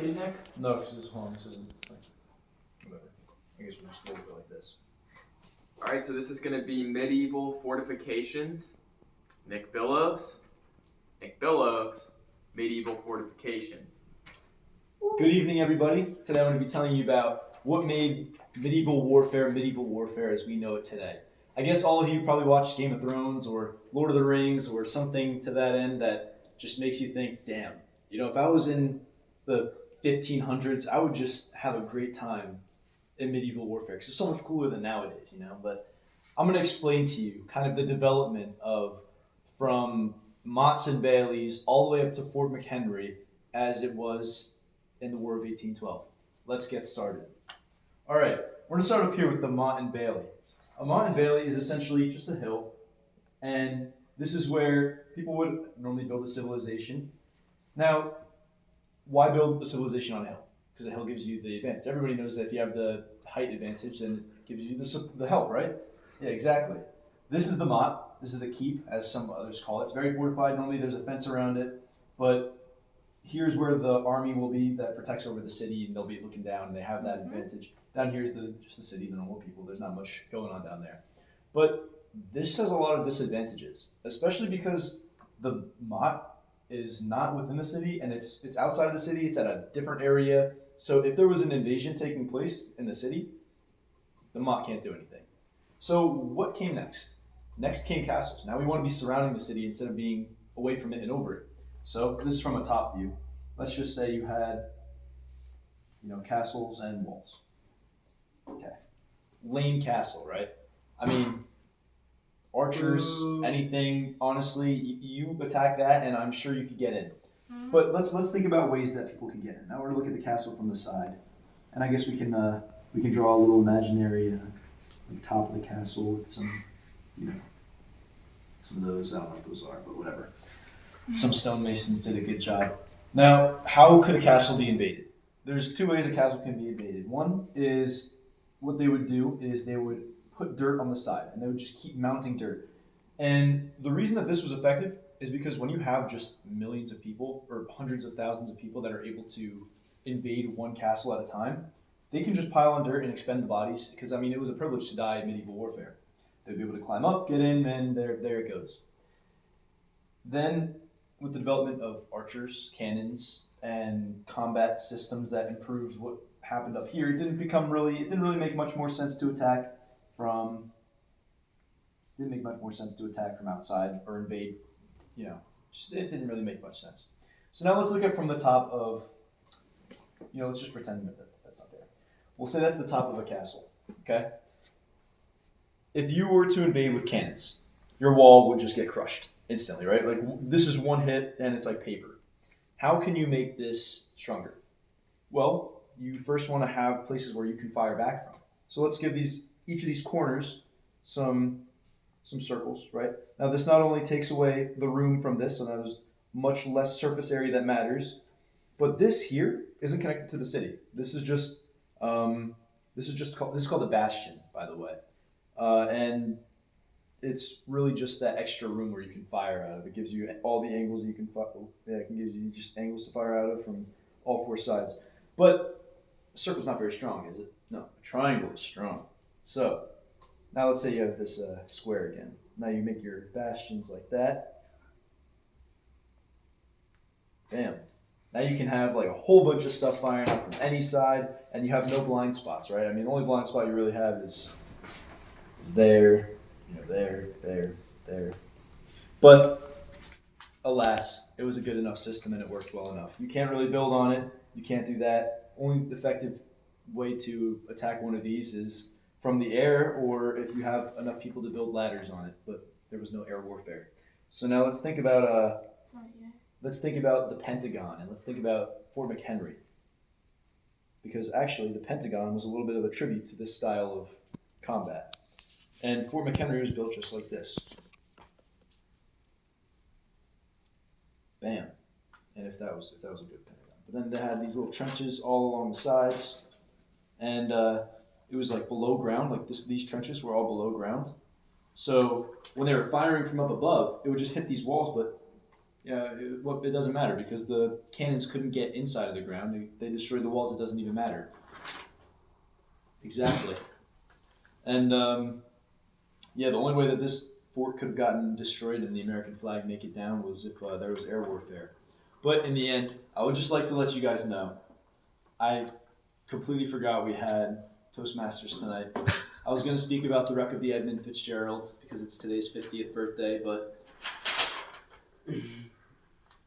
already, Nick? No, because this isn't like, whatever. I guess we'll just leave it like this. Alright, so this is going to be medieval fortifications. Nick Billows, medieval fortifications. Good evening, everybody. Today I'm going to be telling you about what made medieval warfare as we know it today. I guess all of you probably watched Game of Thrones or Lord of the Rings or something to that end that just makes you think, damn, you know, if I was in the 1500s, I would just have a great time in medieval warfare because it's so much cooler than nowadays, you know. But I'm going to explain to you kind of the development of from Motts and Bailey's all the way up to Fort McHenry as it was in the War of 1812. Let's get started. All right, we're going to start up here with the Mott and Bailey. A Mott and Bailey is essentially just a hill, and this is where people would normally build a civilization. Now, why build a civilization on a hill? Because a hill gives you the advantage. Everybody knows that if you have the height advantage, then it gives you the help, right? Yeah, exactly. This is the Mott. This is the keep, as some others call it. It's very fortified. Normally there's a fence around it, but here's where the army will be that protects over the city, and they'll be looking down, and they have that advantage. Down here is just the city, the normal people. There's not much going on down there. But this has a lot of disadvantages, especially because the Mott is not within the city, and it's outside of the city. It's at a different area. So if there was an invasion taking place in the city, the Mott can't do anything. So what came next? Next came castles. Now we want to be surrounding the city instead of being away from it and over it. So this is from a top view. Let's just say you had, castles and walls. Okay. Lame castle, right? I mean, archers, anything, honestly, you attack that and I'm sure you could get in. But let's think about ways that people can get in. Now we're going to look at the castle from the side. And I guess we can draw a little imaginary top of the castle with some, some of those, I don't know what those are, but whatever. Some stonemasons did a good job. Now, how could a castle be invaded? There's two ways a castle can be invaded. One is what they would do is they would put dirt on the side, and they would just keep mounting dirt. And the reason that this was effective is because when you have just millions of people or hundreds of thousands of people that are able to invade one castle at a time, they can just pile on dirt and expend the bodies because, it was a privilege to die in medieval warfare. They'd be able to climb up, get in, and there it goes. Then, with the development of archers, cannons, and combat systems that improved what happened up here, it didn't really make much more sense to attack from outside or invade, it didn't really make much sense. So now let's look at from the top of, let's just pretend that that's not there. We'll say that's the top of a castle, okay? If you were to invade with cannons, your wall would just get crushed instantly, right? Like this is one hit and it's like paper. How can you make this stronger? Well, you first want to have places where you can fire back from. So let's give each of these corners some circles, right? Now this not only takes away the room from this, so now there's much less surface area that matters, but this here isn't connected to the city. This is called a bastion, by the way. And it's really just that extra room where you can fire out of. It gives you all the angles you can fire. Yeah, it can give you just angles to fire out of from all four sides. But a circle's not very strong, is it? No, a triangle is strong. So now let's say you have this square again. Now you make your bastions like that. Bam. Now you can have like a whole bunch of stuff firing up from any side, and you have no blind spots, right? The only blind spot you really have is there, there. But alas, it was a good enough system and it worked well enough. You can't really build on it. You can't do that. Only effective way to attack one of these is from the air, or if you have enough people to build ladders on it. But there was no air warfare. So now let's think about the Pentagon, and let's think about Fort McHenry. Because actually the Pentagon was a little bit of a tribute to this style of combat. And Fort McHenry was built just like this. Bam. And if that was a good Pentagon. But then they had these little trenches all along the sides. And it was like below ground, like these trenches were all below ground. So when they were firing from up above, it would just hit these walls, but Yeah, it doesn't matter because the cannons couldn't get inside of the ground. They destroyed the walls. It doesn't even matter. Exactly. And yeah, the only way that this fort could have gotten destroyed and the American flag make it down was if there was air warfare. But in the end, I would just like to let you guys know, I completely forgot we had Toastmasters tonight. I was going to speak about the wreck of the Edmund Fitzgerald because it's today's 50th birthday, but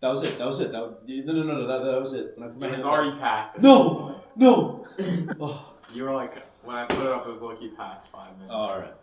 that was it. No, that was it. When I put my It was hand already up. past. No! Oh. You were like, when I put it up, it was lucky past 5 minutes. All right.